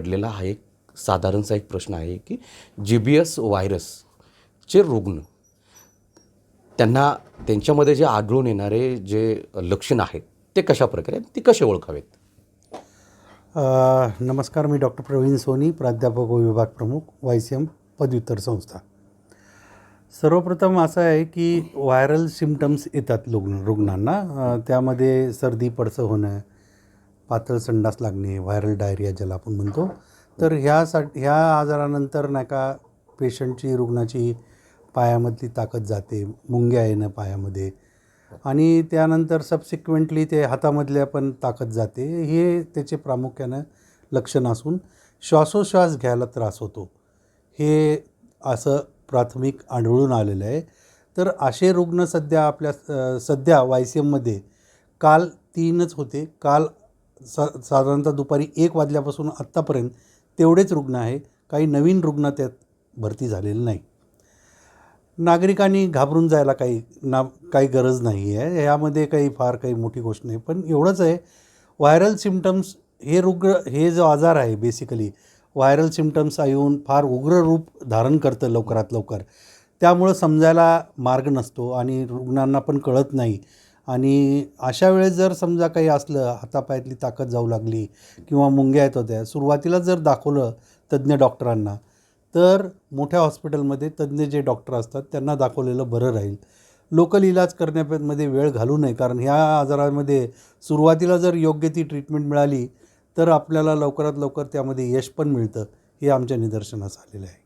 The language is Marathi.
पडलेला हा एक साधारणसा एक प्रश्न आहे की GBS व्हायरसचे रुग्ण त्यांना त्यांच्यामध्ये जे आढळून येणारे जे लक्षण आहेत ते कशा प्रकारे आहेत, ते कसे ओळखावेत? नमस्कार, मी डॉक्टर प्रवीण सोनी, प्राध्यापक व विभाग प्रमुख, YCM पदव्युत्तर संस्था. सर्वप्रथम असं आहे की व्हायरल सिम्पटम्स येतात रुग्णांना. त्यामध्ये सर्दी पडसं होणं, पातळ संडास लागणे, व्हायरल डायरिया ज्याला आपण म्हणतो. तर ह्या आजारानंतर नाही का पेशंटची रुग्णाची पायामधली ताकद जाते, मुंग्या येणं पायामध्ये, आणि त्यानंतर सबसिक्वेंटली ते हातामधल्या पण ताकद जाते. हे त्याचे प्रामुख्यानं लक्षण असून श्वासोश्वास घ्यायला त्रास होतो, हे असं प्राथमिक आढळून आलेलं आहे. तर असे रुग्ण सध्या YCMमध्ये काल 3च होते. काल साधारणतः दुपारी 1 वाजल्यापासून आत्तापर्यंत तेवढेच रुग्ण आहे. काही नवीन रुग्ण त्यात भरती झालेले नाही. नागरिकांनी घाबरून जायला काही गरज नाही आहे. यामध्ये काही मोठी गोष्ट नाही. पण एवढंच आहे, व्हायरल सिम्पटम्स हे जो आजार आहे बेसिकली व्हायरल सिम्पटम्स येऊन फार उग्र रूप धारण करतं लवकरात लवकर. त्यामुळं समजायला मार्ग नसतो आणि रुग्णांना पण कळत नाही. आणि अशा वेळेस जर समजा काही असलं, हातापायातली ताकद जाऊ लागली किंवा मुंग्या येत होत्या, सुरुवातीला जर दाखवलं तज्ज्ञ डॉक्टरांना, तर मोठ्या हॉस्पिटलमध्ये तज्ज्ञ जे डॉक्टर असतात त्यांना दाखवलेलं बरं राहील. लोकल इलाज करण्यामध्ये वेळ घालू नये, कारण ह्या आजारामध्ये सुरुवातीला जर योग्य ती ट्रीटमेंट मिळाली तर आपल्याला लवकरात लवकर त्यामध्ये यश पण मिळतं, हे आमच्या निदर्शनास आलेलं आहे.